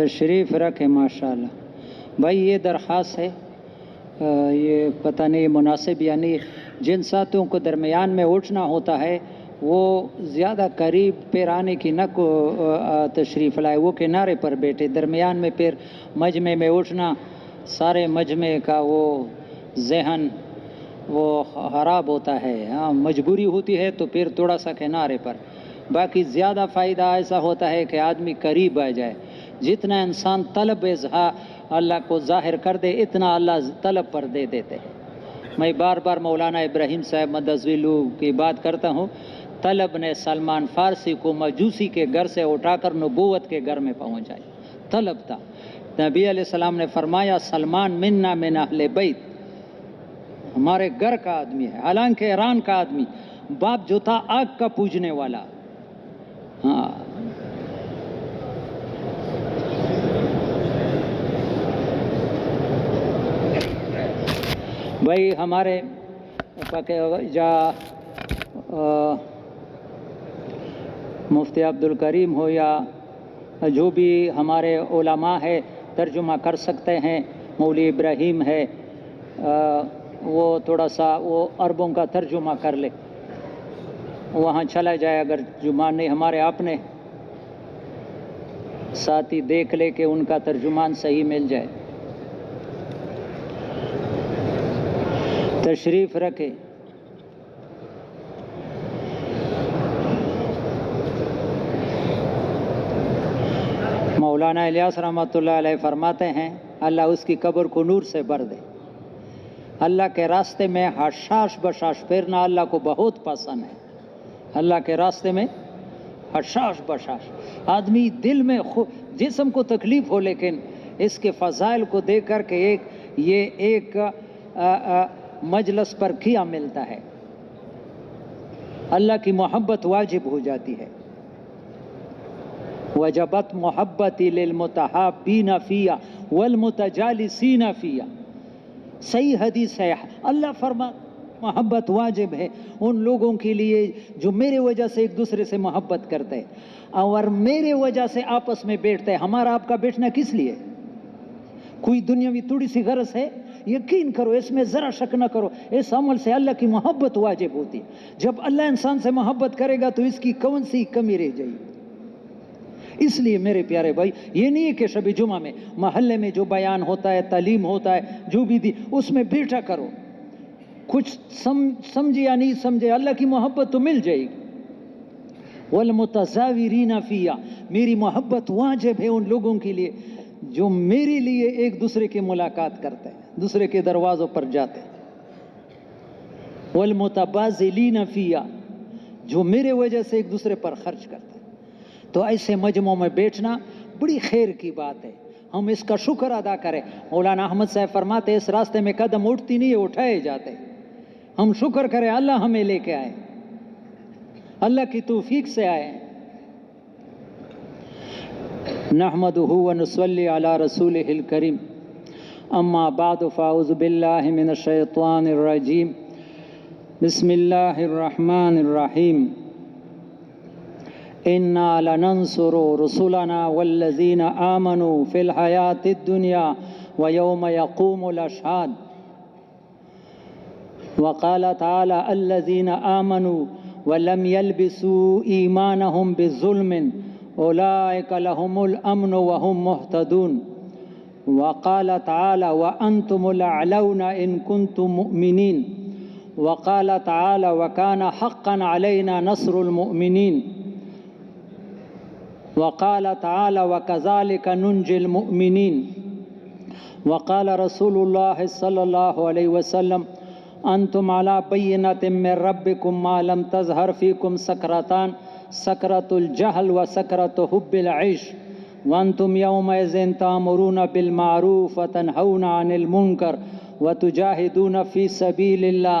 تشریف رکھے ماشاءاللہ بھائی. یہ درخواست ہے، یہ پتہ نہیں مناسب یا نہیں، جن ساتھیوں کو درمیان میں اٹھنا ہوتا ہے وہ زیادہ قریب پیر آنے کی نہ کو تشریف لائے، وہ کنارے پر بیٹھے. درمیان میں پھر مجمع میں اٹھنا، سارے مجمع کا وہ ذہن وہ خراب ہوتا ہے. ہاں مجبوری ہوتی ہے تو پھر تھوڑا سا کنارے پر. باقی زیادہ فائدہ ایسا ہوتا ہے کہ آدمی قریب آ جائے. جتنا انسان طلب اظہار اللہ کو ظاہر کر دے اتنا اللہ طلب پر دے دیتے ہیں. میں بار بار مولانا ابراہیم صاحب مدظلو کی بات کرتا ہوں. طلب نے سلمان فارسی کو مجوسی کے گھر سے اٹھا کر نبوت کے گھر میں پہنچایا. طلب تھا. نبی علیہ السلام نے فرمایا سلمان منا من اہل بیت، ہمارے گھر کا آدمی ہے، حالانکہ ایران کا آدمی، باپ جو تھا آگ کا پوجنے والا. ہاں بھائی ہمارے مفتی عبدالکریم ہو یا جو بھی ہمارے علماء ہے ترجمہ کر سکتے ہیں. مولوی ابراہیم ہے، وہ تھوڑا سا وہ عربوں کا ترجمہ کر لے، وہاں چلا جائے. اگر جمان نہیں ہمارے اپنے ساتھی دیکھ لے کہ ان کا ترجمان صحیح مل جائے. تشریف رکھے. مولانا الیاس رحمۃ اللہ علیہ فرماتے ہیں اللہ اس کی قبر کو نور سے بھر دے. اللہ کے راستے میں حشاش بشاش پھرنا اللہ کو بہت پسند ہے. اللہ کے راستے میں حشاش بشاش، آدمی دل میں جسم کو تکلیف ہو لیکن اس کے فضائل کو دیکھ کر کے یہ ایک مجلس پر کیا ملتا ہے. اللہ کی محبت واجب ہو جاتی ہے. وجبت محبتی للمتحابین فیہ والمتجالسین فیہ. صحیح حدیث ہے. اللہ فرما محبت واجب ہے ان لوگوں کے لیے جو میرے وجہ سے ایک دوسرے سے محبت کرتے ہیں اور میرے وجہ سے آپس میں بیٹھتے ہیں. ہمارا آپ کا بیٹھنا کس لیے؟ کوئی دنیاوی تھوڑی سی غرض ہے؟ یقین کرو اس میں ذرا شک نہ کرو، اس عمل سے اللہ کی محبت واجب ہوتی ہے. جب اللہ انسان سے محبت کرے گا تو اس کی کون سی کمی رہ جائے گی. اس لیے میرے پیارے بھائی یہ نہیں ہے کہ شب جمعہ میں محلے میں جو بیان ہوتا ہے تعلیم ہوتا ہے جو بھی دی اس میں بیٹھا کرو، کچھ سمجھے یا نہیں سمجھے اللہ کی محبت تو مل جائے گی. والمتزاورین فیہ، میری محبت واجب ہے ان لوگوں کے لیے جو میرے لیے ایک دوسرے کی ملاقات کرتے ہیں، دوسرے کے دروازوں پر جاتے ہیں. والمتبازلین فیہ، جو میرے وجہ سے ایک دوسرے پر خرچ کرتے ہیں. تو ایسے مجمعوں میں بیٹھنا بڑی خیر کی بات ہے، ہم اس کا شکر ادا کریں. مولانا احمد صاحب فرماتے اس راستے میں قدم اٹھتی نہیں اٹھائے جاتے. ہم شکر کریں اللہ ہمیں لے کے آئے، اللہ کی توفیق سے آئے. نحمدہ ونصلی علی رسولہ الکریم. اما بعد فاعوذ باللہ من الشیطان الرجیم. بسم اللہ الرحمن الرحیم. انا لننصر رسلنا والذین آمنوا فی الحیاۃ الدنیا ویوم یقوم الاشہاد. وقال تعالی الذین آمنوا ولم يلبسوا ایمانهم بظلم اولئک لهم الامن وهم مہتدون. وقال تعالی وانتم الاعلون ان کنتم مؤمنین. وقال تعالی وکان حقا علینا نصر المؤمنین. وقال تعالی وکذالک ننجی المؤمنین. وقال رسول اللہ صلی اللہ علیہ وسلم انتم علی بینۃ من ربکم ما لم تظہر فیکم سکرتان سکرۃ الجہل و سکرۃ حب العیش وانتم یومئذ تأمرون بالمعروف وتنہون عن المنکر وتجاہدون فی سبیل اللہ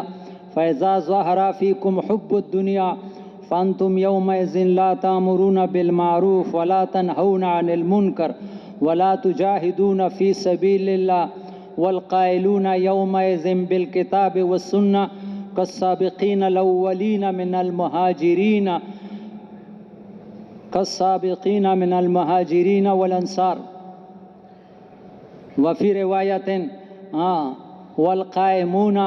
فاذا ظہر فیکم حب الدنیا فانتم یومئذ لا تأمرون بالمعروف ولا تنہون عن المنکر ولا تجاہدون فی سبیل اللہ والقائلون یومئذ بالکتاب والسنہ كالسابقين الأولين من المهاجرين والأنصار. وفی روایت والقائمون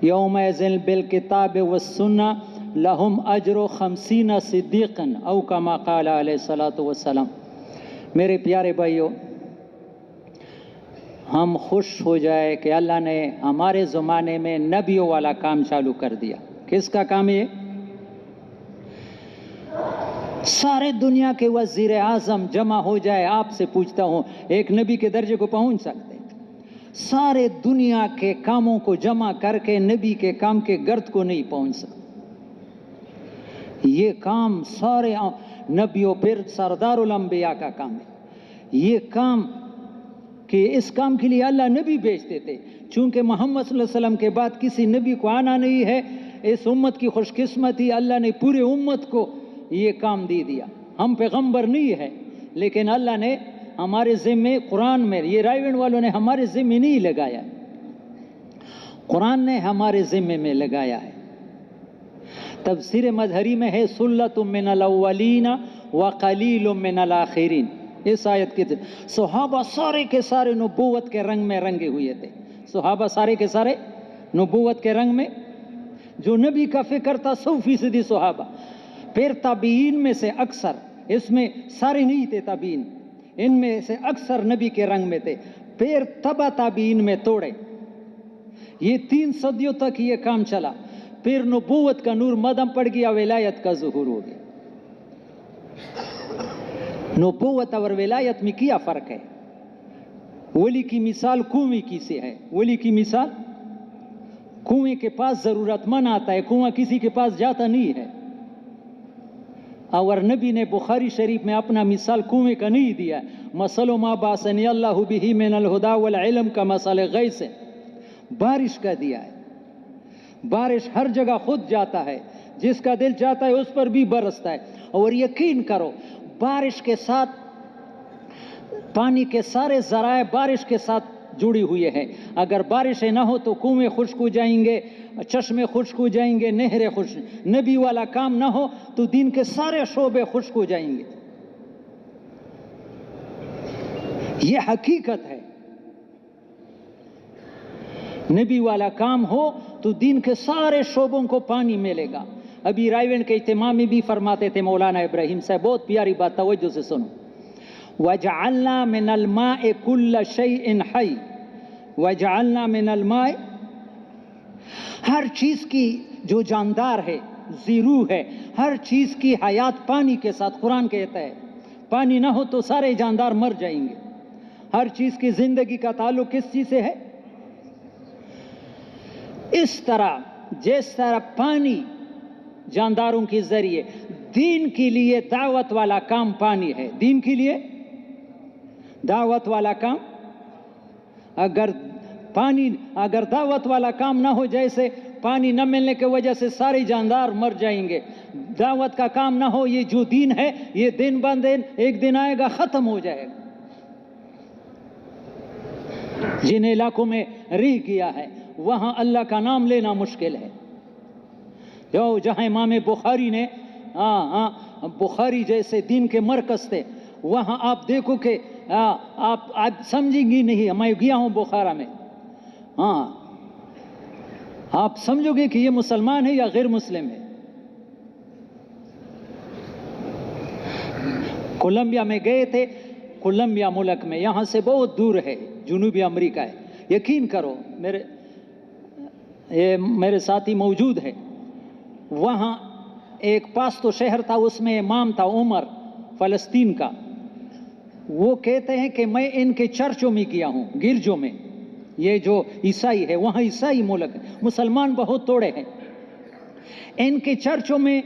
یومئذ بالکتاب والسنہ لہم اجر 50 صدیقا او کما قال علیہ الصلوۃ والسلام۔ میرے پیارے بھائیو، ہم خوش ہو جائے کہ اللہ نے ہمارے زمانے میں نبیوں والا کام چالو کر دیا۔ کس کا کام یہ؟ سارے دنیا کے وزیر اعظم جمع ہو جائے، آپ سے پوچھتا ہوں ایک نبی کے درجے کو پہنچ سکتے؟ سارے دنیا کے کاموں کو جمع کر کے نبی کے کام کے گرد کو نہیں پہنچ سکتے۔ یہ کام سارے نبیوں پر سردار الانبیاء کا کام ہے۔ یہ کام کہ اس کام کے لیے اللہ نبی بھیجتے تھے، چونکہ محمد صلی اللہ علیہ وسلم کے بعد کسی نبی کو آنا نہیں ہے، اس امت کی خوش قسمتی، اللہ نے پورے امت کو یہ کام دے دیا۔ ہم پیغمبر نہیں ہے، لیکن اللہ نے ہمارے ذمے قرآن میں، یہ رائے ونڈ والوں نے ہمارے ذمے نہیں لگایا، قرآن نے ہمارے ذمے میں لگایا ہے۔ تفسیر مظہری میں ہے سلۃ من الاولین وقلیل من الاخرین۔ اس آیت کے صحابہ سارے کے سارے نبوت کے رنگ میں رنگے ہوئے تھے، صحابہ سارے کے سارے نبوت کے رنگ میں، جو نبی کا فکر تھا 100% صحابہ۔ پھر تابعین میں سے اکثر، اس میں سارے نہیں تھے تابعین، ان میں سے اکثر نبی کے رنگ میں تھے۔ پھر تبع تابعین میں توڑے، یہ 3 صدیوں تک یہ کام چلا۔ پھر نبوت کا نور مدم پڑ گیا، ولایت کا ظہور ہو گیا۔ نبوت اور ولایت میں کیا فرق ہے؟ ولی کی مثال کنویں کی سے ہے، ولی کی مثال کنویں کے پاس ضرورت مند آتا ہے، کنواں کسی کے پاس جاتا نہیں ہے۔ اور نبی نے بخاری شریف میں اپنا مثال کنویں کا نہیں دیا، مثل ما بعثنی اللہ بہ من الہدی والعلم کا مثل غیث، بارش کا دیا ہے۔ بارش ہر جگہ خود جاتا ہے، جس کا دل چاہتا ہے اس پر بھی برستا ہے۔ اور یقین کرو بارش کے ساتھ پانی کے سارے ذرائع بارش کے ساتھ جڑی ہوئی ہیں۔ اگر بارشیں نہ ہو تو کنویں خشک ہو جائیں گے، چشمے خشک ہو جائیں گے، نہریں خشک، نبی والا کام نہ ہو تو دین کے سارے شعبے خشک ہو جائیں گے۔ یہ حقیقت ہے، نبی والا کام ہو تو دین کے سارے شعبوں کو پانی ملے گا۔ ابھی رائے ونڈ کے اجتماع میں بھی فرماتے تھے مولانا ابراہیم صاحب، بہت پیاری بات، توجہ سے سنو۔ وَجَعَلْنَا مِنَ الْمَاءِ كُلَّ شَيْءٍ حَيٍّ وَجَعَلْنَا مِنَ الْمَاءِ، ہر چیز کی جو جاندار ہے، زیرو ہے، ہر چیز کی حیات پانی کے ساتھ، قرآن کہتا ہے پانی نہ ہو تو سارے جاندار مر جائیں گے۔ ہر چیز کی زندگی کا تعلق کس چیز سے ہے؟ اس طرح جس طرح پانی جانداروں کے ذریعے، دین کے لیے دعوت والا کام پانی ہے، دین کے لیے دعوت والا کام، اگر دعوت والا کام نہ ہو، جیسے پانی نہ ملنے کی وجہ سے سارے جاندار مر جائیں گے، دعوت کا کام نہ ہو، یہ جو دین ہے یہ دن بہ دن ایک دن آئے گا ختم ہو جائے گا۔ جن علاقوں میں رہ گیا ہے وہاں اللہ کا نام لینا مشکل ہے۔ جہاں امام بخاری نے بخاری جیسے دین کے مرکز تھے، وہاں آپ دیکھو کہ آپ سمجھیں گی نہیں، میں گیا ہوں بخارا میں، آپ سمجھو گے کہ یہ مسلمان ہے یا غیر مسلم ہے۔ کولمبیا میں گئے تھے، کولمبیا ملک میں، یہاں سے بہت دور ہے، جنوبی امریکہ ہے۔ یقین کرو، میرے ساتھی موجود ہے، وہاں ایک پاستو شہر تھا، اس میں امام تھا عمر، فلسطین کا۔ وہ کہتے ہیں کہ میں ان کے چرچوں میں گیا ہوں، گرجوں میں، یہ جو عیسائی ہے، وہاں عیسائی ملک ہے، مسلمان بہت توڑے ہیں، ان کے چرچوں میں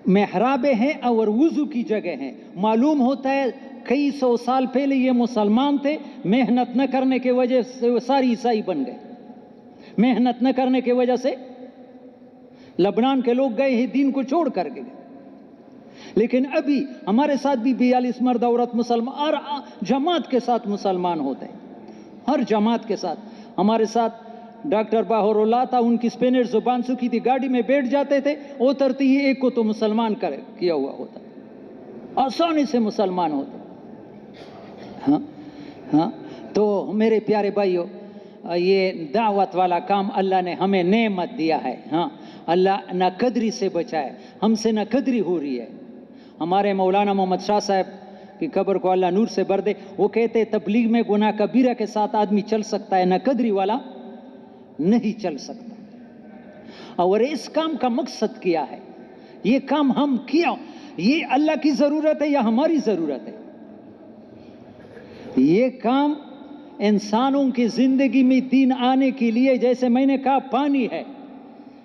محرابیں ہیں اور وضو کی جگہ ہیں۔ معلوم ہوتا ہے کئی 100 سال پہلے یہ مسلمان تھے، محنت نہ کرنے کی وجہ سے وہ ساری عیسائی بن گئے، محنت نہ کرنے کی وجہ سے لبنان کے لوگ گئے ہیں دین کو چھوڑ کر کے، لیکن ابھی ہمارے ساتھ بھی 42 مرد عورت مسلمان، اور جماعت کے ساتھ مسلمان ہوتے ہیں، ہر جماعت کے ساتھ۔ ہمارے ساتھ ڈاکٹر باہر اللہ تھا، ان کی اسپینش زبان سکی تھی، گاڑی میں بیٹھ جاتے تھے، اترتی ہی ایک کو تو مسلمان کیا ہوا ہوتا، آسانی سے مسلمان ہوتا۔ ہاں ہاں تو میرے پیارے بھائیوں، یہ دعوت والا کام اللہ نے ہمیں نعمت دیا ہے. ہاں اللہ نہ قدری سے بچائے، ہم سے نہ قدری ہو رہی ہے. ہمارے مولانا محمد شاہ صاحب کی قبر کو اللہ نور سے بھر دے، وہ کہتے تبلیغ میں گناہ کبیرہ کے ساتھ آدمی چل سکتا ہے، نہ قدری والا نہیں چل سکتا. اور اس کام کا مقصد کیا ہے؟ یہ کام ہم کیا، یہ اللہ کی ضرورت ہے یا ہماری ضرورت ہے؟ یہ کام انسانوں کی زندگی میں دین آنے کے لیے، جیسے میں نے کہا پانی ہے،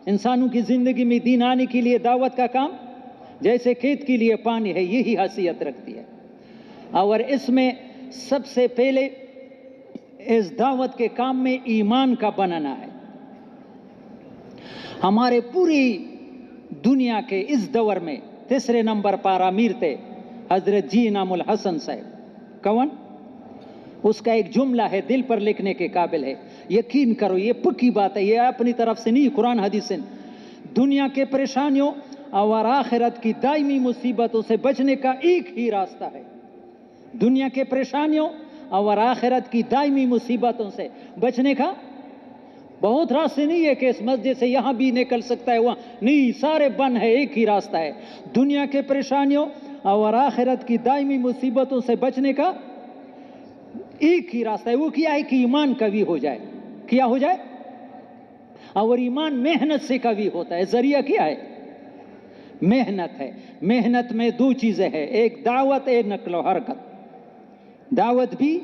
انسانوں کی زندگی میں دین آنے کے لیے دعوت کا کام جیسے کھیت کے لیے پانی ہے، یہی حیثیت رکھتی ہے. اور اس میں سب سے پہلے اس دعوت کے کام میں ایمان کا بنانا ہے. ہمارے پوری دنیا کے اس دور میں تیسرے نمبر پر امیر تھے حضرت جی انعام الحسن صاحب. کون؟ اس کا ایک جملہ ہے، دل پر لکھنے کے قابل ہے. یقین کرو یہ پکی بات ہے، یہ اپنی طرف سے نہیں، قرآن حدیث سے. دنیا کے پریشانیوں اور آخرت کی دائمی مصیبتوں سے بچنے کا ایک ہی راستہ ہے. دنیا کے پریشانیوں اور آخرت کی دائمی مصیبتوں سے بچنے کا بہت راستے نہیں ہے کہ اس مسجد سے یہاں بھی نکل سکتا ہے وہاں نہیں، سارے بند ہے. ایک ہی راستہ ہے، دنیا کے پریشانیوں اور آخرت کی دائمی مصیبتوں سے بچنے کا ایک ہی راستہ ہے. وہ کیا ہے کہ ایمان قوی ہو جائے. کیا ہو جائے؟ اور ایمان محنت سے قوی ہوتا ہے. ذریعہ کیا ہے؟ محنت ہے. محنت میں دو چیزیں ہیں، ایک دعوت، ایک نقل و حرکت. دعوت بھی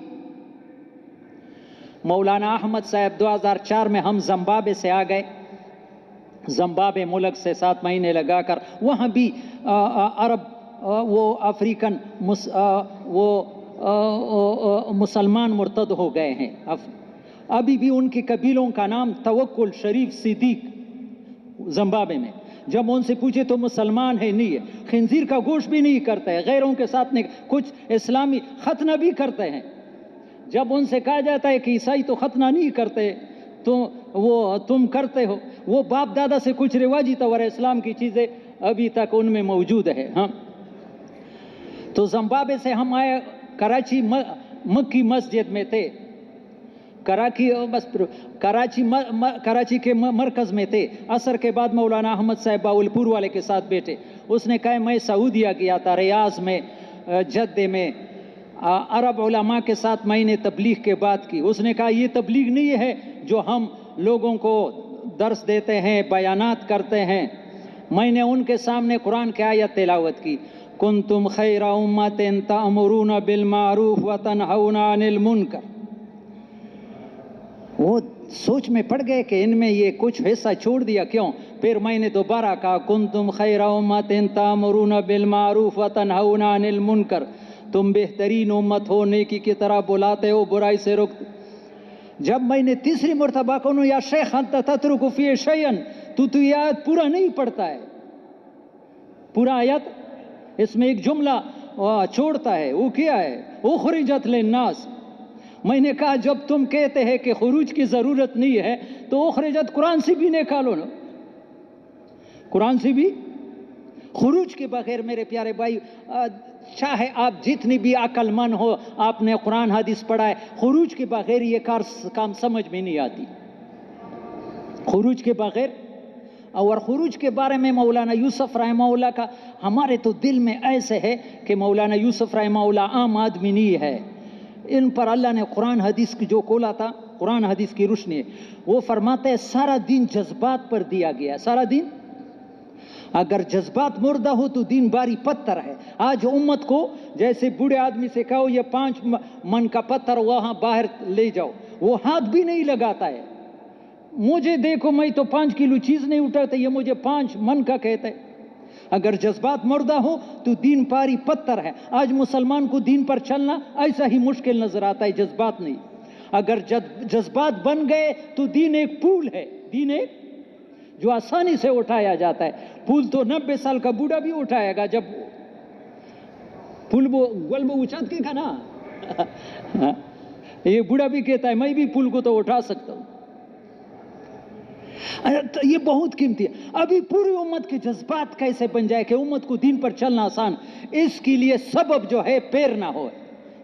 مولانا احمد صاحب 2004 میں ہم زمبابوے سے آ گئے. زمبابوے ملک سے 7 مہینے لگا کر وہاں بھی عرب وہ افریقن وہ مسلمان مرتد ہو گئے ہیں. ابھی بھی ان کے قبیلوں کا نام توکل شریف صدیق زمبابوے میں. جب ان سے پوچھے تو مسلمان ہے نہیں ہے، خنزیر کا گوشت بھی نہیں کرتے ہیں، غیروں کے ساتھ کچھ اسلامی ختنہ بھی کرتے ہیں. جب ان سے کہا جاتا ہے کہ عیسائی تو ختنہ نہیں کرتے تو وہ تم کرتے ہو، وہ باپ دادا سے کچھ رواجی طور اسلام کی چیزیں ابھی تک ان میں موجود ہے. ہاں تو زمبابوے سے ہم آئے، کراچی مکی مسجد میں تھے، کراچی کے مرکز میں تھے. عصر کے بعد مولانا احمد صاحب باولپور والے کے ساتھ بیٹھے. اس نے کہا میں سعودیہ گیا تھا، ریاض میں، جدہ میں، عرب علماء کے ساتھ میں نے تبلیغ کے بات کی. اس نے کہا یہ تبلیغ نہیں ہے جو ہم لوگوں کو درس دیتے ہیں، بیانات کرتے ہیں. میں نے ان کے سامنے قرآن کی آیت تلاوت کی، کنتم خیر امت تأمرون بالمعروف وتنہون عن المنکر. وہ سوچ میں پڑ گئے کہ ان میں یہ کچھ حصہ چھوڑ دیا کیوں. پھر میں نے دوبارہ کہا کنتم خیر امت تأمرون بالمعروف وتنہون عن المنکر. تم بہترین امت ہو، نیکی کی طرح بلاتے ہو، برائی سے روکتے. جب میں نے تیسری مرتبہ کہا یا شیخ انت تترک فی شیئا، تو یہ آیت پورا نہیں پڑھتا ہے، پورا آیت اس میں ایک جملہ چھوڑتا ہے. وہ کیا ہے؟ اخرجت للناس. میں نے کہا جب تم کہتے ہیں کہ خروج کی ضرورت نہیں ہے تو اخرجت قرآن سے بھی نکالو نا. قرآن سے بھی خروج کے بغیر میرے پیارے بھائی، چاہے آپ جتنی بھی عقل مند ہو، آپ نے قرآن حدیث پڑھا ہے، خروج کے بغیر یہ کام سمجھ میں نہیں آتی. خروج کے بغیر. اور خروج کے بارے میں مولانا یوسف رحمہ اللہ کا ہمارے تو دل میں ایسے ہے کہ مولانا یوسف رحمہ اللہ عام آدمی نہیں ہے. ان پر اللہ نے قرآن حدیث کی جو کھولا تھا، قرآن حدیث کی روشنی ہے. وہ فرماتے ہیں سارا دین جذبات پر دیا گیا. سارا دین اگر جذبات مردہ ہو تو دین باری پتھر ہے. آج امت کو جیسے بوڑھے آدمی سے کہو یہ 5 من کا پتھر وہاں باہر لے جاؤ، وہ ہاتھ بھی نہیں لگاتا ہے. مجھے دیکھو میں تو 5 کلو چیز نہیں اٹھاتا، یہ مجھے 5 من کا کہتا ہے. اگر جذبات مردہ ہو تو دین پاری پتھر ہے. آج مسلمان کو دین پر چلنا ایسا ہی مشکل نظر آتا ہے، جذبات نہیں. اگر جذبات بن گئے تو دین ایک پول ہے، دین ایک جو آسانی سے اٹھایا جاتا ہے. پول تو 90 سال کا بوڑھا بھی اٹھائے گا. جب پول وہ گل وہ اچھات کے کھا نا یہ بوڑھا بھی کہتا ہے میں بھی پول کو تو اٹھا سکتا ہوں. یہ بہت قیمتی ہے. ابھی پوری امت کے جذبات کیسے بن جائے کہ امت کو دین پر چلنا آسان. اس کے لیے سبب جو ہے پیر نہ ہو.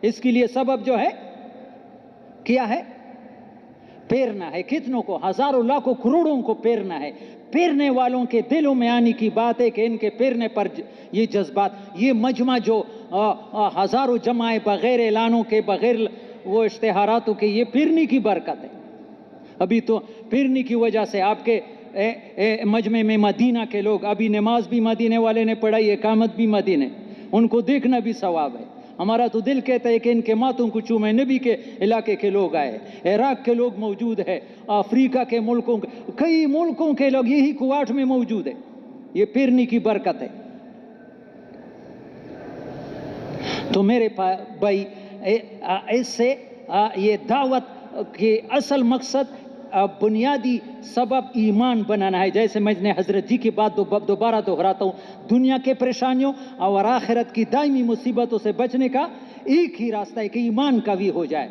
اس کے لیے سبب جو ہے کیا ہے؟ پیرنا ہے. کتنوں کو؟ ہزاروں لاکھوں کروڑوں کو پیرنا ہے. پیرنے والوں کے دلوں میں آنے کی بات ہے کہ ان کے پیرنے پر یہ جذبات، یہ مجمع جو ہزاروں جمائے بغیر اعلانوں کے، بغیر وہ اشتہاراتوں کے، یہ پیرنے کی برکت ہے. ابھی تو پیرنے کی وجہ سے آپ کے مجمع میں مدینہ کے لوگ، ابھی نماز بھی مدینے والے نے پڑھائی، اقامت بھی مدینے، ان کو دیکھنا بھی ثواب ہے. ہمارا تو دل کہتا ہے کہ ان کے ماتوں کو چومے. نبی کے علاقے کے لوگ آئے، عراق کے لوگ موجود ہے، افریقہ کے ملکوں، کئی ملکوں کے لوگ یہی کوارٹ میں موجود ہے. یہ پیرنے کی برکت ہے. تو میرے بھائی، اس سے یہ دعوت کے اصل مقصد، بنیادی سبب ایمان بنانا ہے. جیسے میں نے حضرت جی کی بات دوبارہ دہراتا ہوں، دنیا کے پریشانیوں اور آخرت کی دائمی مصیبتوں سے بچنے کا ایک ہی راستہ ہے کہ ایمان قوی ہو جائے،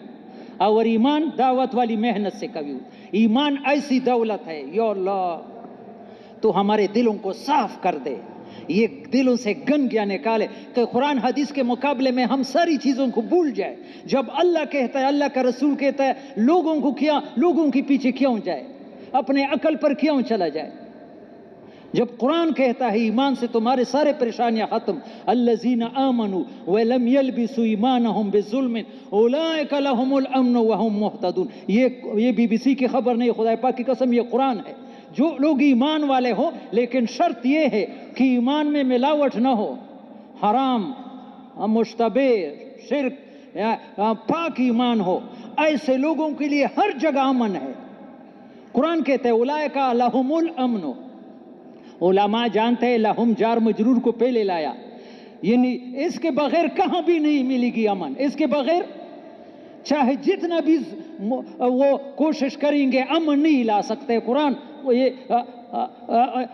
اور ایمان دعوت والی محنت سے قوی ہو. ایمان ایسی دولت ہے یا اللہ، تو ہمارے دلوں کو صاف کر دے، یہ دلوں سے گندگیاں نکالے کہ قرآن حدیث کے مقابلے میں ہم ساری چیزوں کو بھول جائے. جب اللہ کہتا ہے، اللہ کا رسول کہتا ہے، لوگوں کے پیچھے کیوں جائے؟ اپنے عقل پر کیوں چلا جائے؟ جب قرآن کہتا ہے ایمان سے تمہارے سارے پریشانیاں ختم، الذین آمنوا ولم یلبسوا ایمانہم بظلم اولئک لہم الامن وہم مہتدون. یہ BBC کی خبر نہیں، خدا پاک کی قسم یہ قرآن ہے. جو لوگ ایمان والے ہو، لیکن شرط یہ ہے کہ ایمان میں ملاوٹ نہ ہو، حرام، مشتبہ، شرک، پاک ایمان ہو، ایسے لوگوں کے لیے ہر جگہ امن ہے. قرآن کہتے ہیں اولئک لہم الامن. علماء جانتے ہیں لہم جار مجرور کو پہلے لایا، یعنی اس کے بغیر کہاں بھی نہیں ملے گی امن. اس کے بغیر چاہے جتنا بھی وہ کوشش کریں گے امن نہیں لا سکتے. قرآن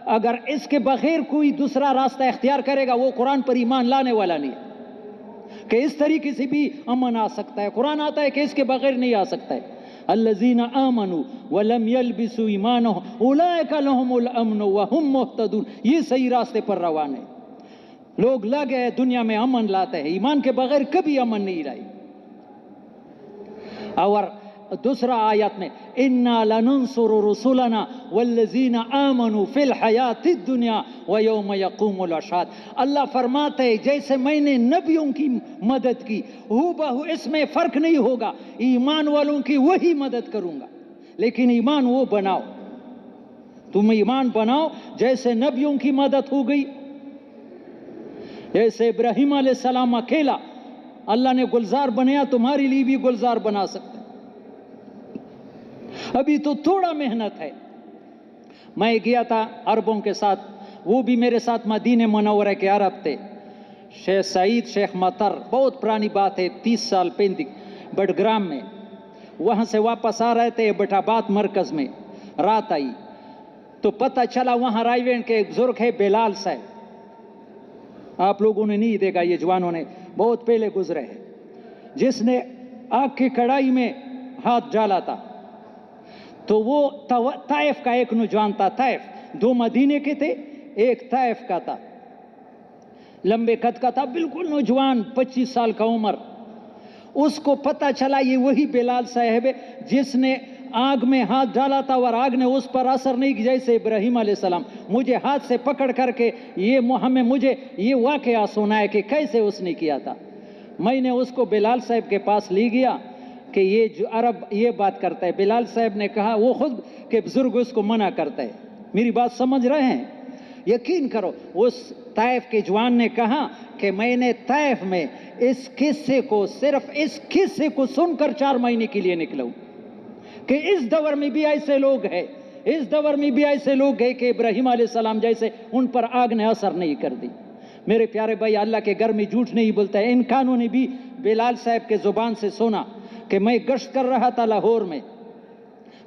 اگر اس کے بغیر کوئی دوسرا راستہ اختیار کرے گا، وہ قرآن پر ایمان لانے والا نہیں ہے کہ اس طریقے سے بھی امن آ سکتا ہے. قرآن آتا ہے کہ اس کے بغیر نہیں آ سکتا ہے. الذین آمنوا ولم یلبسوا ایمانہم اولئک لہم الامن وہم مہتدون. یہ صحیح راستے پر روان ہے. لوگ لگے دنیا میں امن لاتے ہیں، ایمان کے بغیر کبھی امن نہیں لائی. اور دوسرا آیت میں انا لننصر رسلنا والذین آمنوا فی الحیات الدنیا ویوم یقوم الاشہاد. اللہ فرماتے ہیں جیسے میں نے نبیوں کی مدد کی، ہو بہو اس میں فرق نہیں ہوگا، ایمان والوں کی وہی مدد کروں گا. لیکن ایمان وہ بناؤ، تم ایمان بناؤ جیسے نبیوں کی مدد ہو گئی. جیسے ابراہیم علیہ السلام اکیلا اللہ نے گلزار بنایا، تمہارے لیے بھی گلزار بنا سکتے. ابھی تو تھوڑا محنت ہے. میں گیا تھا عربوں کے ساتھ، وہ بھی میرے ساتھ مدینہ منورہ کے عرب تھے. شیخ سعید، شیخ مطر، بہت پرانی بات ہے، 30 سال 35 بڈگرام میں. وہاں سے واپس آ رہے تھے بٹ آباد مرکز میں، رات آئی تو پتہ چلا وہاں رائے وینڈ کے ایک بزرگ ہے بلال صاحب. آپ لوگوں نے نہیں دیکھا، یہ جوانوں نے بہت پہلے گزرے ہیں، جس نے آگ کی کڑائی میں ہاتھ ڈالا تھا. تو وہ طائف کا ایک نوجوان تھا. طائف، 2 مدینے کے تھے، ایک طائف کا تھا، لمبے قد کا تھا، بالکل نوجوان، 25 سال کا عمر. اس کو پتہ چلا یہ وہی بلال صاحب ہے جس نے آگ میں ہاتھ ڈالا تھا اور آگ نے اس پر اثر نہیں کی. جیسے ابراہیم علیہ السلام مجھے ہاتھ سے پکڑ کر کے مجھے یہ واقعہ سنائے کہ کیسے اس نے کیا تھا. میں نے اس کو بلال صاحب کے پاس لے گیا کہ یہ جو عرب یہ بات کرتا ہے. بلال صاحب نے کہا، وہ خود کہ بزرگ اس کو منع کرتا ہے. میری بات سمجھ رہے ہیں؟ یقین کرو، اس طائف کے جوان نے کہا کہ میں نے طائف میں اس قصے کو، صرف اس قصے کو سن کر 4 مہینے کے لیے نکلا ہوں کہ اس دور میں بھی ایسے لوگ ہیں، اس دور میں بھی ایسے لوگ ہیں کہ ابراہیم علیہ السلام جیسے ان پر آگ نے اثر نہیں کر دی. میرے پیارے بھائی، اللہ کے گھر میں جھوٹ نہیں بولتا ہے. ان کانوں نے بھی بلال صاحب کے زبان سے سنا کہ میں گشت کر رہا تھا لاہور میں،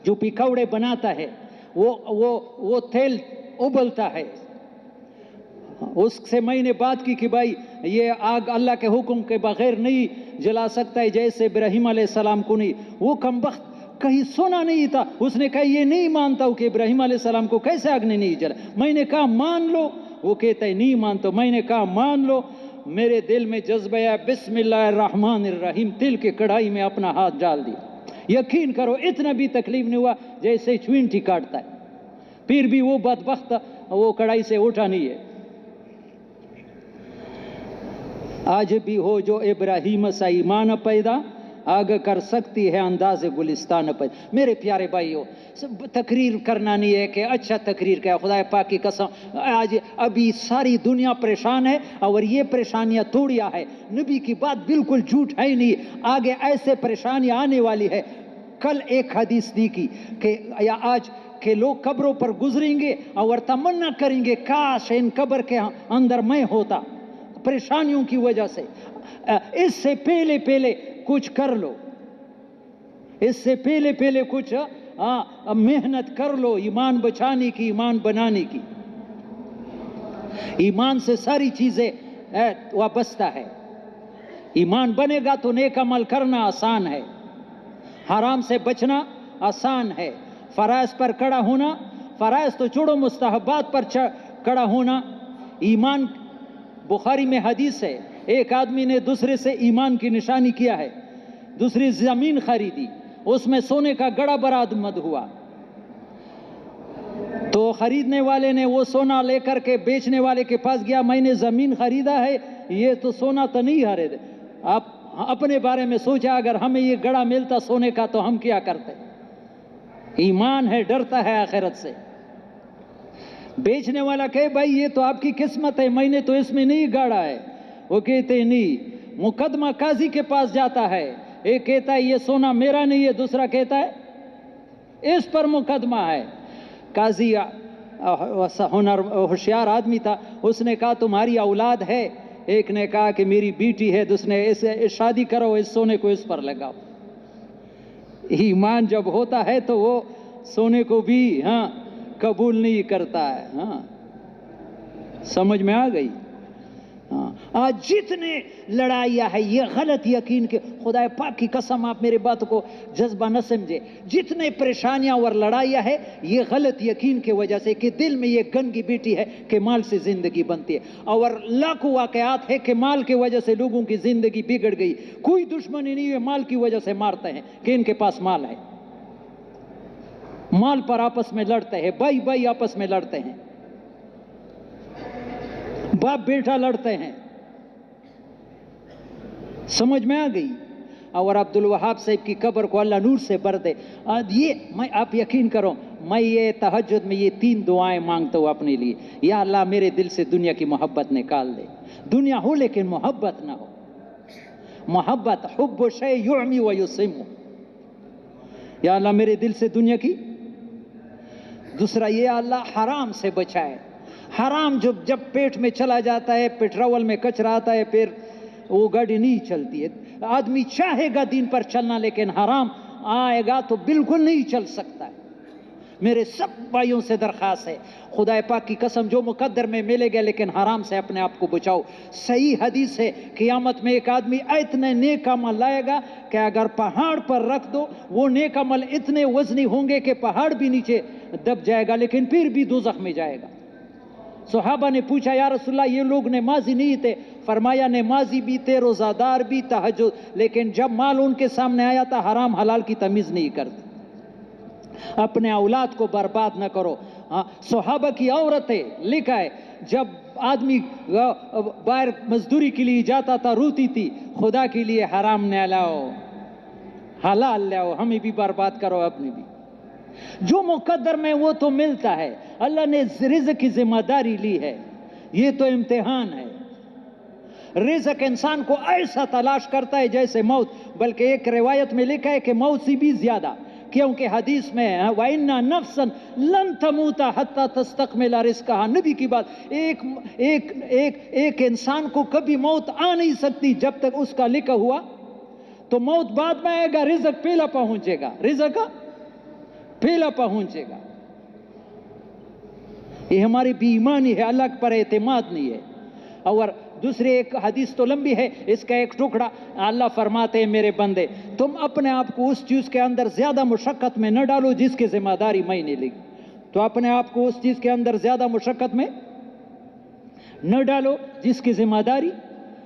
جو پکوڑے بناتا ہے وہ تیل ابلتا ہے، اس سے میں نے بات کی کہ بھائی یہ آگ اللہ کے حکم کے بغیر نہیں جلا سکتا ہے، جیسے ابراہیم علیہ السلام کو نہیں. وہ کمبخت کہیں سنا نہیں تھا، اس نے کہا یہ نہیں مانتا ہوں کہ ابراہیم علیہ السلام کو کیسے آگ نے نہیں جلا. میں نے کہا مان لو، وہ کہتا ہے نہیں مانتا. میں نے کہا مان لو. میرے دل میں جذبہ ہے بسم اللہ الرحمن الرحیم، تل کے کڑھائی میں اپنا ہاتھ ڈال دیا، یقین کرو اتنا بھی تکلیف نہیں ہوا جیسے چوینٹی کاٹتا ہے، پھر بھی وہ بدبخت وہ کڑھائی سے اٹھا نہیں ہے۔ آج بھی ہو جو ابراہیم سا ایمان پیدا، آگ کر سکتی ہے انداز گلستان پیدا۔ میرے پیارے بھائیو، تقریر کرنا نہیں ہے کہ اچھا تقریر کیا، خدا پاک کی قسم آج ابھی ساری دنیا پریشان ہے، اور یہ پریشانیاں توڑیا ہے، نبی کی بات بالکل جھوٹ ہے ہی نہیں، آگے ایسے پریشانیاں آنے والی ہے۔ کل ایک حدیث دیکھی کہ یا آج کہ لوگ قبروں پر گزریں گے اور تمنا کریں گے کاش ان قبر کے اندر میں ہوتا، پریشانیوں کی وجہ سے۔ اس سے پہلے پہلے کچھ کر لو، اس سے پہلے پہلے کچھ محنت کر لو ایمان بچانے کی، ایمان بنانے کی۔ ایمان سے ساری چیزیں وابستہ ہے۔ ایمان بنے گا تو نیک عمل کرنا آسان ہے، حرام سے بچنا آسان ہے، فرائض پر کڑا ہونا، فرائض تو چھوڑو مستحبات پر کڑا ہونا۔ ایمان، بخاری میں حدیث ہے، ایک آدمی نے دوسرے سے ایمان کی نشانی کیا ہے، دوسری زمین خریدی، اس میں سونے کا گڑا برآمد ہوا، تو خریدنے والے نے وہ سونا لے کر کے بیچنے والے کے پاس گیا، میں نے زمین خریدا ہے، یہ تو سونا تو نہیں خرید۔ آپ اپنے بارے میں سوچا اگر ہمیں یہ گڑا ملتا سونے کا تو ہم کیا کرتے؟ ایمان ہے، ڈرتا ہے آخرت سے۔ بیچنے والا کہے بھائی یہ تو آپ کی قسمت ہے، میں نے تو اس میں نہیں گاڑا ہے، وہ کہتے نہیں، مقدمہ قاضی کے پاس جاتا ہے، ایک کہتا ہے یہ سونا میرا نہیں ہے، دوسرا کہتا ہے اس پر مقدمہ ہے۔ قاضی ہوشیار آدمی تھا، اس نے کہا تمہاری اولاد ہے؟ ایک نے کہا کہ میری بیٹی ہے، دوسرے نے شادی کرو، اس سونے کو اس پر لگاؤ۔ ایمان جب ہوتا ہے تو وہ سونے کو بھی قبول نہیں کرتا ہے۔ سمجھ میں آ گئی؟ آج جتنے لڑائیاں ہے یہ غلط یقین کے، خدا پاک کی قسم آپ میرے بات کو جذبہ نہ سمجھے، جتنے پریشانیاں اور لڑائیاں ہے یہ غلط یقین کی وجہ سے کہ دل میں یہ گندگی بیٹی ہے کہ مال سے زندگی بنتی ہے، اور لاکھوں واقعات ہے کہ مال کی وجہ سے لوگوں کی زندگی بگڑ گئی۔ کوئی دشمنی نہیں ہے، مال کی وجہ سے مارتے ہیں کہ ان کے پاس مال ہے، مال پر آپس میں لڑتے ہیں، بھائی بھائی آپس میں لڑتے ہیں، باپ بیٹا لڑتے ہیں۔ سمجھ میں آ گئی؟ اور عبدالوہاب صاحب کی قبر کو اللہ نور سے بھر دے۔ یہ میں آپ یقین کرو، میں یہ تہجد میں یہ 3 دعائیں مانگتا ہوں اپنے لیے، یا اللہ میرے دل سے دنیا کی محبت نکال دے، دنیا ہو لیکن محبت نہ ہو، محبت حب شیء یعمی و یسم، یا اللہ میرے دل سے دنیا کی۔ دوسرا یہ اللہ حرام سے بچائے، حرام جب پیٹ میں چلا جاتا ہے، پیٹرول میں کچرا آتا ہے، پھر وہ گاڑی نہیں چلتی ہے۔ آدمی چاہے گا دین پر چلنا لیکن حرام آئے گا تو بالکل نہیں چل سکتا ہے۔ میرے سب بھائیوں سے درخواست ہے، خدا پاک کی قسم جو مقدر میں ملے گا لیکن حرام سے اپنے آپ کو بچاؤ۔ صحیح حدیث ہے، قیامت میں ایک آدمی اتنے نیک عمل لائے گا کہ اگر پہاڑ پر رکھ دو وہ نیک عمل اتنے وزنی ہوں گے کہ پہاڑ بھی نیچے دب جائے گا لیکن پھر بھی دوزخ میں جائے گا۔ صحابہ نے پوچھا یا رسول اللہ یہ لوگ نمازی نہیں تھے؟ فرمایا نمازی بھی تھے، روزہ دار بھی، تہجد، لیکن جب مال ان کے سامنے آیا تھا حرام حلال کی تمیز نہیں کرتے۔ اپنے اولاد کو برباد نہ کرو۔ صحابہ کی عورتیں لکھا ہے جب آدمی باہر مزدوری کے لیے جاتا تھا روتی تھی، خدا کے لیے حرام نہ لاؤ، حلال لاؤ، ہمیں بھی برباد کرو اپنی بھی۔ جو مقدر میں وہ تو ملتا ہے، اللہ نے رزق کی ذمہ داری لی ہے، یہ تو امتحان ہے۔ رزق انسان کو ایسا تلاش کرتا ہے جیسے موت، بلکہ ایک روایت میں لکھا ہے کہ موت سے بھی زیادہ، کیونکہ حدیث میں وَإِنَّ نَفْسًا لَن تَمُوتَ حَتَّى تَسْتَكْمِلَ رِزْقَهَا، نبی کی بات، ایک انسان کو کبھی موت آ نہیں سکتی جب تک اس کا لکھا ہوا، تو موت بعد میں آئے گا، رزق پہلا پہنچے گا، رزق پہلا پہنچے گا۔ یہ ہماری بے ایمانی ہے، اللہ پر اعتماد نہیں ہے۔ اور دوسری ایک حدیث تو لمبی ہے، اس کا ایک ٹکڑا اللہ فرماتے ہیں میرے بندے تم اپنے آپ کو اس چیز کے اندر زیادہ مشقت میں نہ ڈالو جس کی ذمہ داری میں نے لی، تو اپنے آپ کو اس چیز کے اندر زیادہ مشقت میں نہ ڈالو جس کی ذمہ داری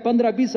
15-20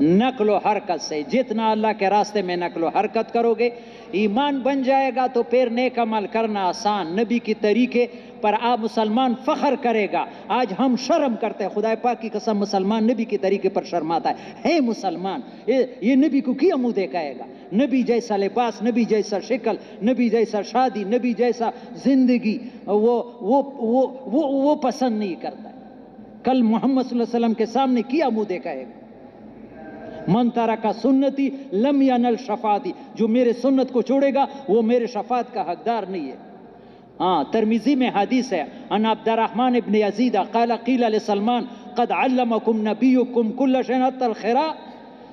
نقل و حرکت سے. جتنا اللہ کے راستے میں نقل و حرکت کرو گے ایمان بن جائے گا تو پھر نیک عمل کرنا آسان. نبی کی طریقے پر آپ مسلمان فخر کرے گا. آج ہم شرم کرتے ہیں, خدا پاک کی قسم مسلمان نبی کے طریقے پر شرماتا ہے مسلمان یہ نبی کو کیا منہ دکھائے گا؟ نبی جیسا لباس, نبی جیسا شکل, نبی جیسا شادی, نبی جیسا زندگی وہ پسند نہیں کرتا ہے. کل محمد صلی اللہ علیہ وسلم کے سامنے کیا منہ دکھائے گا؟ من ترک سنتی لم ینل شفاعتی, جو میرے سنت کو چھوڑے گا وہ میرے شفاعت کا حقدار نہیں ہے. ہاں, ترمذی میں حدیث ہے, ان عبد الرحمن ابن یزید قال قیل لسلمان قد علمکم نبیکم کل شیء حتی الخراء.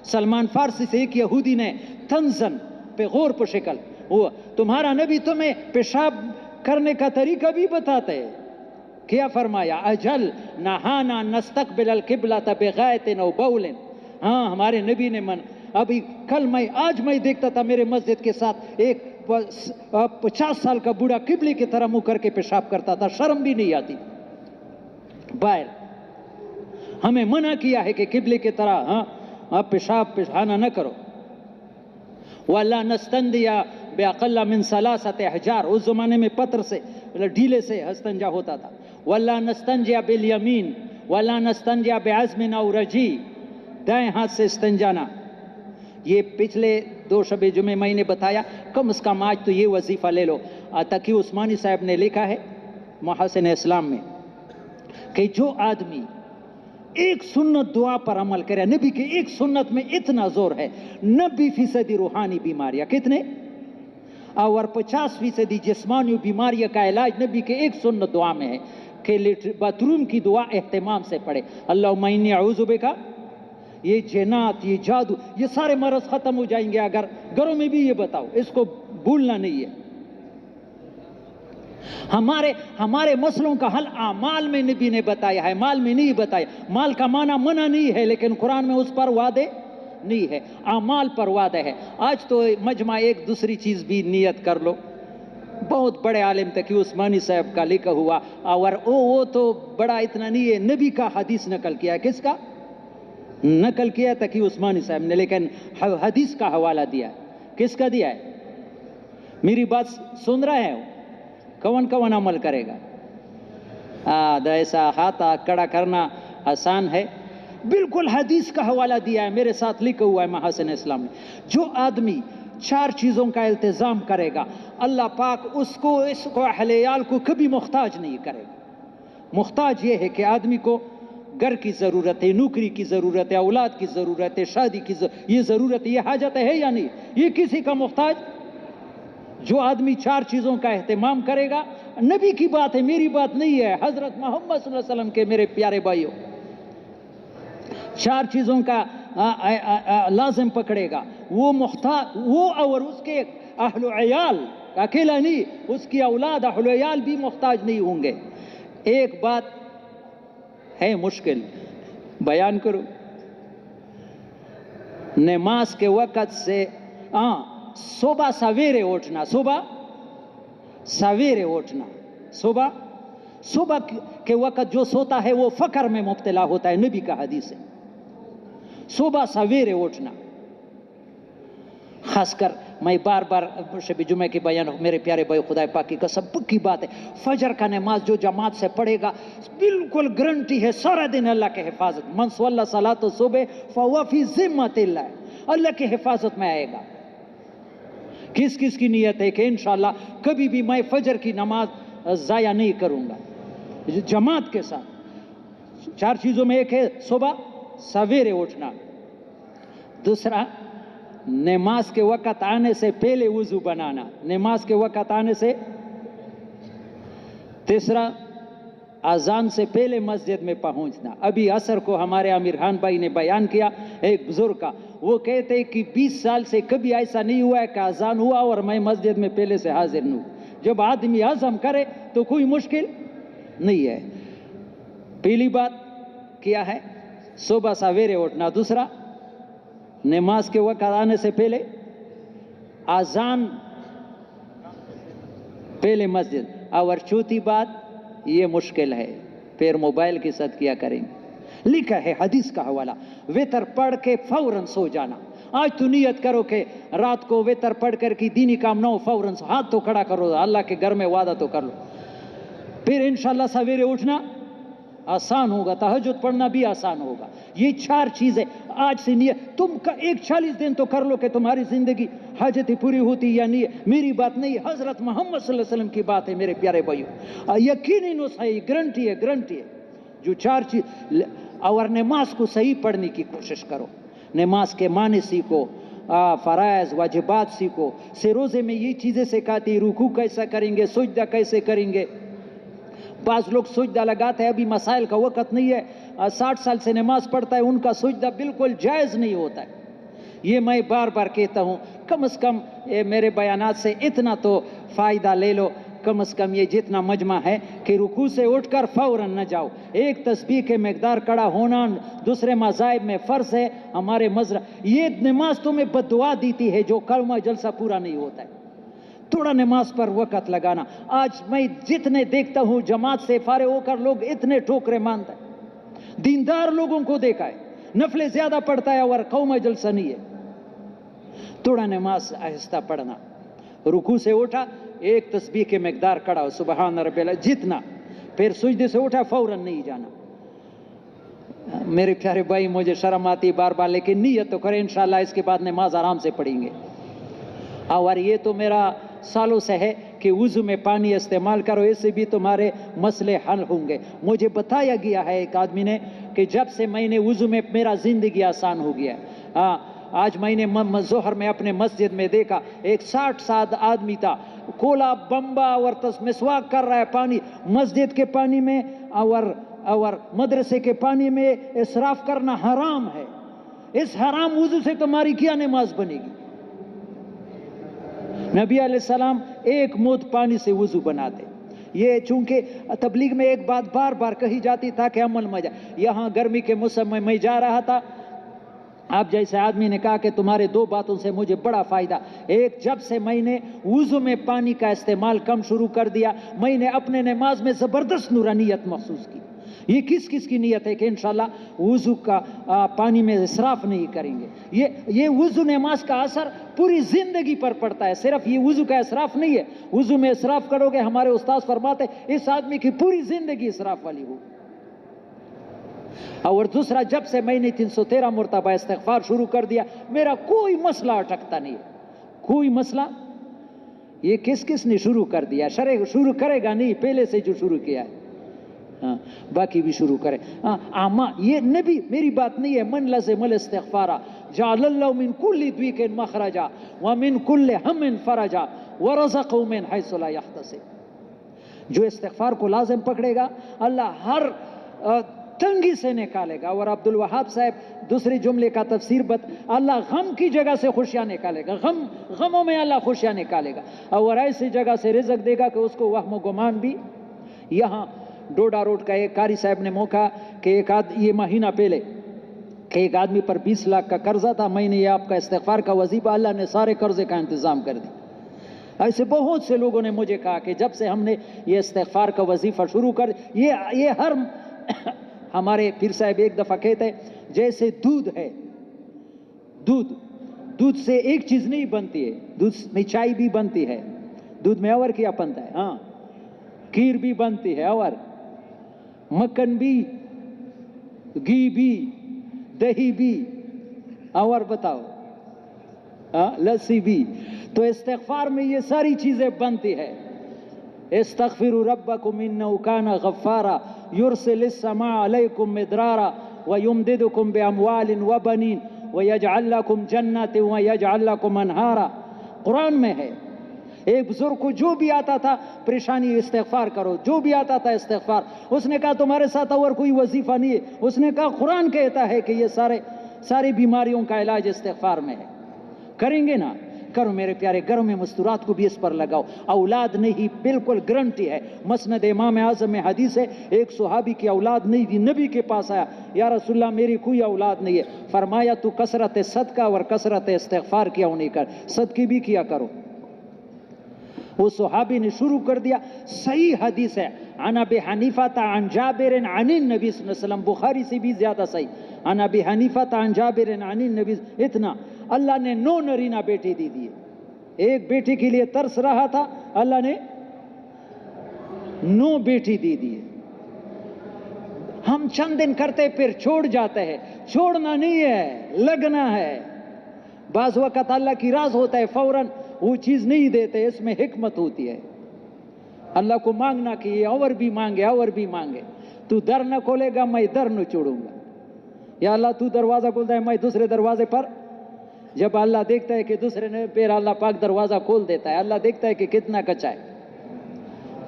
سلمان فارسی سے ایک یہودی نے تنزن پہ غور پر شکل, وہ تمہارا نبی تمہیں پیشاب کرنے کا طریقہ بھی بتاتے ہیں. کیا فرمایا؟ اجل نہانا نستقبل القبلۃ بغائط او بول. ہاں, ہمارے نبی نے ابھی آج میں دیکھتا تھا میرے مسجد کے ساتھ ایک 50 سال کا بوڑھا قبلے کی طرح منہ کر کے پیشاب کرتا تھا, شرم بھی نہیں آتی. باہر ہمیں منع کیا ہے کہ قبلے کی طرح پیشاب پیشانا نہ کرو. وَلَا نَسْتَنْدِيَا بِأَقَلَّ مِنْ ثَلَاثَةِ أَحْجَارٍ, اس زمانے میں پتھر سے ڈھیلے سے استنجا ہوتا تھا. وَلَا نَسْتَنْجِيَا بِالْيَمِينِ وَلَا نَسْتَنْجِيَا بِعَزْمٍ أَوْ رَجِيٍ, دائیں ہاتھ سے استنجانا. یہ پچھلے 2 شب جمعے میں نے بتایا, کم از کم آج تو یہ وظیفہ لے لو. تقی عثمانی صاحب نے لکھا ہے محاسن اسلام میں کہ جو آدمی ایک سنت دعا پر عمل کرے, نبی کے ایک سنت میں اتنا زور ہے, 90% روحانی بیماریاں کتنے اور 50% جسمانی بیماریوں کا علاج نبی کے ایک سنت دعا میں ہے کہ باتھ روم کی دعا اہتمام سے پڑھے. اللہم انی اعوذ بک, یہ جنات, یہ جادو, یہ سارے مرض ختم ہو جائیں گے اگر گھروں میں بھی یہ بتاؤ. اس کو بھولنا نہیں ہے. ہمارے مسئلوں کا حل اعمال میں نبی نے بتایا ہے, مال میں نہیں بتایا. مال کا معنی منع نہیں ہے لیکن قرآن میں اس پر وعدے نہیں ہے, اعمال پر وعدے ہے. آج تو مجمع ایک دوسری چیز بھی نیت کر لو. بہت بڑے عالم تقی عثمانی صاحب کا لکھا ہوا, اور وہ تو بڑا اتنا نہیں ہے, نبی کا حدیث نقل کیا ہے. کس کا نقل کیا تقی عثمانی صاحب نے, لیکن حدیث کا حوالہ دیا. کس کا دیا ہے؟ میری بات سن رہے ہیں؟ کون عمل کرے گا؟ ایسا ہاتھ کڑا کرنا آسان ہے. بالکل حدیث کا حوالہ دیا ہے, میرے ساتھ لکھا ہوا ہے محاسن اسلام میں. جو آدمی 4 چیزوں کا التزام کرے گا اللہ پاک اس کو اہل عیال کو کبھی محتاج نہیں کرے گا. محتاج یہ ہے کہ آدمی کو گھر کی ضرورت ہے, نوکری کی ضرورت ہے, اولاد کی ضرورت ہے, شادی کی یہ ضرورت ہے, یہ حاجت ہے یا نہیں؟ یہ کسی کا محتاج. جو آدمی 4 چیزوں کا اہتمام کرے گا, نبی کی بات ہے, میری بات نہیں ہے, حضرت محمد صلی اللہ علیہ وسلم کے میرے پیارے بھائیوں, 4 چیزوں کا لازم پکڑے گا, وہ محتاج, وہ اور اس کے اہل و عیال اکیلا نہیں, اس کی اولاد اہل و عیال بھی محتاج نہیں ہوں گے. ایک بات ہے مشکل, بیان کرو. نماز کے وقت سے صبح سویرے اٹھنا, صبح کے وقت جو سوتا ہے وہ فقر میں مبتلا ہوتا ہے, نبی کا حدیث ہے. صبح سویرے اٹھنا, خاص کر میں بار بار شب جمعہ کی بیان, میرے پیارے بھائی خدا پاک کی قسم پکی بات ہے, فجر کا نماز جو جماعت سے پڑھے گا بالکل گارنٹی ہے سارا دن اللہ کے حفاظت. من صلی صلاۃ الصبح فہو فی ذمۃ اللہ, اللہ کی حفاظت میں آئے گا. کس کس کی نیت ہے کہ انشاءاللہ کبھی بھی میں فجر کی نماز ضائع نہیں کروں گا جماعت کے ساتھ؟ 4 چیزوں میں ایک ہے صبح سویرے اٹھنا, دوسرا نماز کے وقت آنے سے پہلے وضو بنانا, نماز کے وقت آنے سے, تیسرا اذان سے پہلے مسجد میں پہنچنا. ابھی عصر کو ہمارے امیر خان بھائی نے بیان کیا ایک بزرگ کا, وہ کہتے ہیں کہ 20 سال سے کبھی ایسا نہیں ہوا ہے کہ اذان ہوا اور میں مسجد میں پہلے سے حاضر نہ ہوں. جب آدمی عزم کرے تو کوئی مشکل نہیں ہے. پہلی بات کیا ہے؟ صبح سویرے اٹھنا. دوسرا نماز کے وقت آنے سے پہلے اذان پہلے مسجد. اور چوتھی بات, یہ مشکل ہے, پھر موبائل کے ساتھ کیا کریں گے, لکھا ہے حدیث کا حوالہ، وتر پڑھ کے فوراً سو جانا۔ آج تو نیت کرو کہ رات کو وتر پڑھ کر کی دینی کام نہ ہو، فوراً ہاتھ تو کھڑا کرو، اللہ کے گھر میں وعدہ تو کر لو، پھر انشاءاللہ سویرے اٹھنا آسان ہوگا، تہجد پڑھنا بھی آسان ہوگا۔ یہ 4 چیزیں آج سے نیت، تم کا ایک 40 دن تو کر لو کہ تمہاری زندگی حاجتیں پوری ہوتی یا نہیں۔ میری بات نہیں، حضرت محمد صلی اللہ علیہ وسلم کی بات ہے میرے پیارے بھائیو، یقینی نسخہ ہے، گارنٹی ہے، گارنٹی ہے۔ جو 4 چیز، اور نماز کو صحیح پڑھنے کی کوشش کرو، نماز کے معنی سیکھو، فرائض واجبات سیکھو۔ سے روزے میں یہ چیزیں سکھاتی، رکوع کیسا کریں گے، سجدہ کیسے کریں گے۔ بعض لوگ سجدہ لگاتے ہیں، ابھی مسائل کا وقت نہیں ہے، 60 سال سے نماز پڑھتا ہے، ان کا سجدہ بالکل جائز نہیں ہوتا ہے۔ یہ میں بار بار کہتا ہوں، کم از کم میرے بیانات سے اتنا تو فائدہ لے لو، کم از کم یہ جتنا مجمع ہے کہ رکوع سے اٹھ کر فوراً نہ جاؤ۔ ایک تسبیح کے مقدار کڑا ہونا دوسرے مذاہب میں فرض ہے، ہمارے مذہب یہ نماز تمہیں بددعا دیتی ہے جو کلمہ جلسہ پورا نہیں ہوتا ہے۔ تھوڑا نماز پر وقت لگانا۔ آج میں جتنے دیکھتا ہوں جماعت سے فارغ ہو کر لوگ اتنے ٹھوکرے مانتے ہیں، دیندار لوگوں کو دیکھا ہے، نفلیں زیادہ پڑھتا ہے اور قوم جلسہ نہیں ہے۔ تھوڑا نماز آہستہ پڑھنا، رکوع سے اٹھا ایک تسبیح کے مقدار کڑا ہو، سبحان ربی اللہ جتنا، پھر سجدے سے اٹھا فوراً نہیں جانا۔ میرے پیارے بھائی مجھے شرم آتی بار بار، لیکن نیت تو کریں، انشاءاللہ اس کے بعد نماز آرام سے پڑھیں گے۔ اور یہ تو میرا سالوں سے ہے کہ وضو میں پانی استعمال کرو، اس سے بھی تمہارے مسئلے حل ہوں گے۔ مجھے بتایا گیا ہے ایک آدمی نے کہ جب سے میں نے وضو میں، میرا زندگی آسان ہو گیا ہے۔ آج میں نے ظہر میں اپنے مسجد میں دیکھا، ایک 60 سال آدمی تھا، کولا بمبا اور مسواک کر رہا ہے، پانی مسجد کے پانی میں اور مدرسے کے پانی میں اسراف کرنا حرام ہے۔ اس حرام وضو سے تمہاری کیا نماز بنے گی؟ نبی علیہ السلام ایک موت پانی سے وضو بناتے۔ یہ چونکہ تبلیغ میں ایک بات بار بار کہی جاتی تھا کہ عمل میں جائے۔ یہاں گرمی کے موسم میں میں جا رہا تھا، آپ جیسے آدمی نے کہا کہ تمہارے 2 باتوں سے مجھے بڑا فائدہ۔ ایک، جب سے میں نے وضو میں پانی کا استعمال کم شروع کر دیا، میں نے اپنے نماز میں زبردست نورانیت محسوس کی۔ یہ کس کس کی نیت ہے کہ انشاءاللہ وضو کا پانی میں اسراف نہیں کریں گے۔ یہ وضو نماز کا اثر پوری زندگی پر پڑتا ہے، صرف یہ وضو کا اسراف نہیں ہے۔ وضو میں اسراف کرو گے، ہمارے استاد فرماتے ہیں اس آدمی کی پوری زندگی اسراف والی ہو۔ اور دوسرا، جب سے میں نے 313 مرتبہ استغفار شروع کر دیا، میرا کوئی مسئلہ اٹکتا نہیں ہے، کوئی مسئلہ۔ یہ کس کس نے شروع کر دیا؟ شروع کرے گا نہیں، پہلے سے جو شروع کیا ہے، باقی بھی شروع کرے۔ یہ نبی، میری بات نہیں ہے، من لزم الاستغفار جعل اللہ من کل ضیق مخرجا ومن کل ہم فرجا ورزقہ من حیث لا یحتسب۔ جو استغفار کو لازم پکڑے گا، اللہ ہر تنگی سے نکالے گا۔ اور عبد الوہاب صاحب دوسرے جملے کا تفسیر اللہ غم کی جگہ سے خوشیاں نکالے گا، غموں میں اللہ خوشیاں نکالے گا، اور ایسی جگہ سے رزق دے گا کہ اس کو وہم و گمان بھی۔ یہاں ڈوڈا روڈ کا ایک قاری صاحب نے موقع کہ یہ مہینہ پہلے کہ ایک آدمی پر 20 لاکھ کا قرضہ تھا، میں نے یہ آپ کا استغفار کا وظیفہ، اللہ نے سارے قرضے کا انتظام کر دیا۔ ایسے بہت سے لوگوں نے مجھے کہا کہ جب سے ہم نے یہ استغفار کا وظیفہ شروع کر، یہ ہر ہمارے پیر صاحب ایک دفعہ کہتے جیسے دودھ ہے، دودھ سے ایک چیز نہیں بنتی ہے، دودھ میں چائے بھی بنتی ہے، دودھ میں اور کیا بنتا ہے؟ ہاں، کھیر بھی بنتی ہے، اور مکھن بھی، گھی بھی، دہی بھی، اور بتاؤ لسی بھی۔ تو استغفار میں یہ ساری چیزیں بنتی ہے۔ استغفروا ربکم انہ کان غفارا یرسل السماء علیکم مدرارا ویمددکم باموال وبنین ویجعل لکم جنات ویجعل لکم انہارا۔ قرآن میں ہے۔ ایک بزرگ کو جو بھی آتا تھا پریشانی، استغفار کرو، جو بھی آتا تھا استغفار۔ اس نے کہا تمہارے ساتھ اور کوئی وظیفہ نہیں ہے؟ اس نے کہا قرآن کہتا ہے کہ یہ ساری بیماریوں کا علاج استغفار میں ہے۔ کریں گے نا؟ کرو میرے پیارے، گھروں میں مستورات کو بھی اس پر لگاؤ۔ اولاد نہیں، بالکل گارنٹی ہے، مسند امام اعظم میں حدیث ہے، ایک صحابی کی اولاد نہیں تھی، نبی کے پاس آیا، یا رسول اللہ میری کوئی اولاد نہیں ہے۔ فرمایا تو کثرت صدقہ اور کثرت استغفار کیا نہیں کر، صدقے بھی کیا کرو۔ وہ صحابی نے شروع کر دیا. صحیح حدیث ہے, عن ابی حنیفہ عن جابر عن النبی صلی اللہ علیہ وسلم, بخاری سے بھی زیادہ صحیح. عن ابی حنیفہ عن جابر عن النبی, اتنا. اللہ نے 9 نرینہ بیٹی دی دیے. ایک بیٹی کے لیے ترس رہا تھا, اللہ نے 9 بیٹی دی دیے. ہم چند دن کرتے پھر چھوڑ جاتے ہیں. چھوڑنا نہیں ہے, لگنا ہے. بعض وقت اللہ کی راز ہوتا ہے, فوراً وہ چیز نہیں دیتے, اس میں حکمت ہوتی ہے. اللہ کو مانگنا کہ یہ اور بھی مانگے, اور بھی مانگے. تو در نہ کھولے گا, میں در نہ چھوڑوں گا. یا اللہ تو دروازہ کھولتا ہے, میں دوسرے دروازے پر. جب اللہ دیکھتا ہے کہ دوسرے نے پھر اللہ پاک دروازہ کھول دیتا ہے. اللہ دیکھتا ہے کہ کتنا کچا ہے.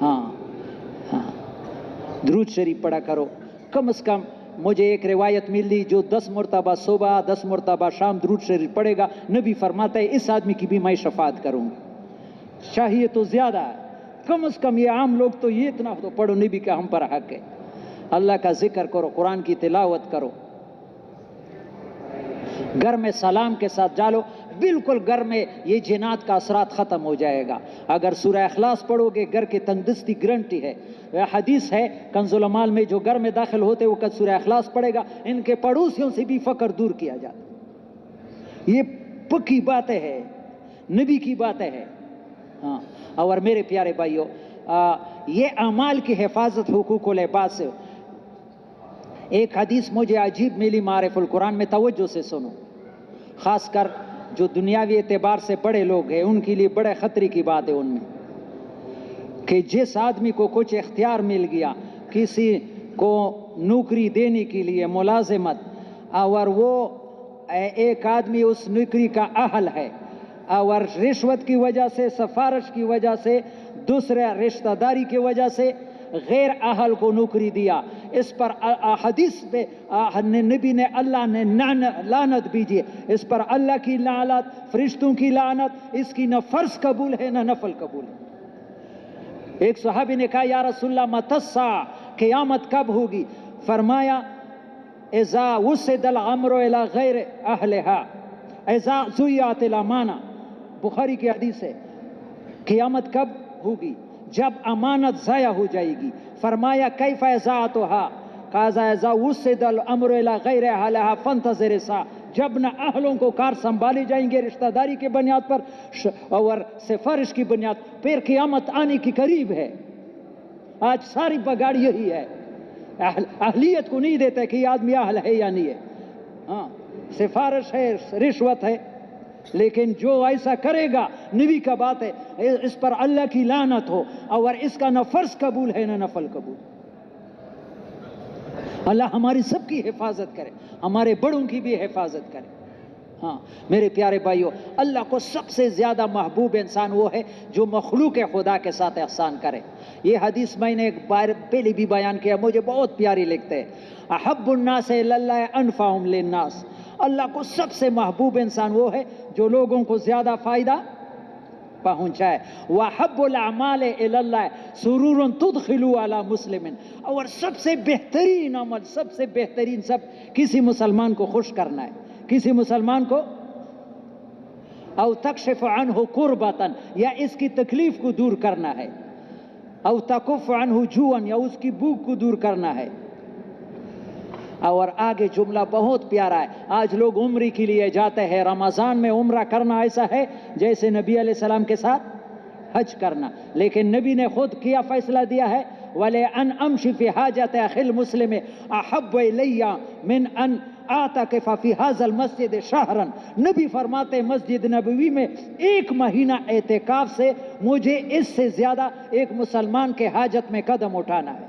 ہاں ہاں, درود شریف پڑھا کرو. کم از کم مجھے ایک روایت ملی, جو 10 مرتبہ صبح 10 مرتبہ شام درود شریف پڑھے گا, نبی فرماتا ہے اس آدمی کی بھی میں شفاعت کروں گا. چاہیے تو زیادہ ہے, کم از کم یہ عام لوگ تو یہ اتنا تو پڑھو, نبی کا ہم پر حق ہے. اللہ کا ذکر کرو, قرآن کی تلاوت کرو. گھر میں سلام کے ساتھ ڈالو, بالکل گھر میں یہ جنات کا اثرات ختم ہو جائے گا. اگر سورہ اخلاص پڑھو گے, گھر کی تندرستی گارنٹی ہے. حدیث ہے کنز الامال میں, جو گھر میں داخل ہوتے وہ سورہ اخلاص پڑھے گا, ان کے پڑوسیوں سے بھی فقر دور کیا جاتا. یہ پکی باتیں ہے, نبی کی باتیں ہے. ہاں, اور میرے پیارے بھائیوں, یہ اعمال کی حفاظت حقوق العباد سے. ایک حدیث مجھے عجیب ملی معارف القرآن میں, توجہ سے سنو. خاص کر جو دنیاوی اعتبار سے بڑے لوگ ہیں, ان کے لیے بڑے خطرے کی بات ہے ان میں, کہ جس آدمی کو کچھ اختیار مل گیا, کسی کو نوکری دینے کے لیے ملازمت, اور وہ ایک آدمی اس نوکری کا اہل ہے, اور رشوت کی وجہ سے, سفارش کی وجہ سے, دوسرے رشتہ داری کی وجہ سے غیر اہل کو نوکری دیا, اس پر حدیث پہ نبی نے, اللہ نے لعنت بھیجی. اس پر اللہ کی لعنت, فرشتوں کی لعنت. اس کی نہ فرض قبول ہے نہ نفل قبول ہے. ایک صحابی نے کہا یا رسول اللہ متی الساعہ, قیامت کب ہوگی؟ فرمایا اذا وسد الامر الى غیر اہلہا اذا ضیعت الامانہ. بخاری کی حدیث ہے. قیامت کب ہوگی؟ جب امانت ضائع ہو جائے گی. فرمایا کیف اضاعتها؟ قال اذا وسد الامر الى غیر اہلہا فانتظر الساعہ. جب نہ اہلوں کو کار سنبھالے جائیں گے رشتہ داری کے بنیاد پر اور سفارش کی بنیاد, پھر قیامت آنے کی قریب ہے. آج ساری بگاڑ یہی ہے, اہلیت کو نہیں دیتا کہ یہ آدمی اہل ہے یا نہیں ہے. ہاں, سفارش ہے, رشوت ہے, لیکن جو ایسا کرے گا, نبی کا بات ہے, اس پر اللہ کی لعنت ہو, اور اس کا نہ فرض قبول ہے نہ نفل قبول. اللہ ہماری سب کی حفاظت کرے, ہمارے بڑوں کی بھی حفاظت کرے. ہاں میرے پیارے بھائیوں, اللہ کو سب سے زیادہ محبوب انسان وہ ہے جو مخلوق خدا کے ساتھ احسان کرے. یہ حدیث میں نے ایک بار پہلے بھی بیان کیا, مجھے بہت پیاری لگتے ہیں. احب الناس الی اللہ انفعهم للناس. اللہ کو سب سے محبوب انسان وہ ہے جو لوگوں کو زیادہ فائدہ پہنچائے. وَحَبُّ الْأَعْمَالِ إِلَى اللَّهِ سُرُورٌ تُدْخِلُوا عَلَى مُسْلِمٍ. اور سب سے بہترین عمل, سب سے بہترین سب, کسی مسلمان کو خوش کرنا ہے, کسی مسلمان کو, او تکشف عنہ قربتاً, یا اس کی تکلیف کو دور کرنا ہے, او تکف عنہ جوعاً, یا اس کی بھوک کو دور کرنا ہے. اور آگے جملہ بہت پیارا ہے. آج لوگ عمرے کے لیے جاتے ہیں, رمضان میں عمرہ کرنا ایسا ہے جیسے نبی علیہ السلام کے ساتھ حج کرنا. لیکن نبی نے خود کیا فیصلہ دیا ہے, وَلِأَنْ أَمْشِ فِي حَاجَةِ أَخِي الْمُسْلِمِ أَحَبُّ إِلَيَّ مِنْ أَنْ أَعْتَكِفَ فِي هَذَا الْمَسْجِدِ شَهْرًا. نبی فرماتے مسجد نبوی میں 1 مہینہ اعتکاف سے مجھے اس سے زیادہ ایک مسلمان کے حاجت میں قدم اٹھانا ہے.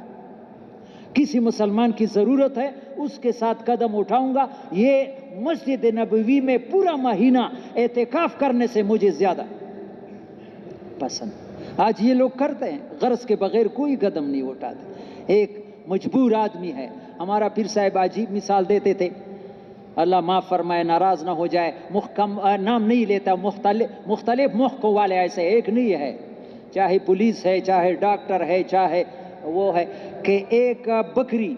کسی مسلمان کی ضرورت ہے, اس کے ساتھ قدم اٹھاؤں گا. یہ مسجد نبوی میں پورا مہینہ اعتکاف کرنے سے مجھے زیادہ پسند. آج یہ لوگ کرتے ہیں, غرض کے بغیر کوئی قدم نہیں اٹھاتے. ایک مجبور آدمی ہے, ہمارا پیر صاحب عجیب مثال دیتے تھے, اللہ معاف فرمائے, ناراض نہ ہو جائے, نام نہیں لیتا, مختلف محقوں والے ایسے, ایک نہیں ہے, چاہے پولیس ہے, چاہے ڈاکٹر ہے, چاہے وہ ہے, کہ ایک بکری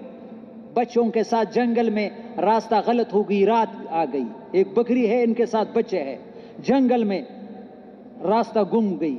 بچوں کے ساتھ جنگل میں راستہ غلط ہو گئی, رات آ گئی. ایک بکری ہے, ان کے ساتھ بچے ہیں, جنگل میں راستہ گم گئی.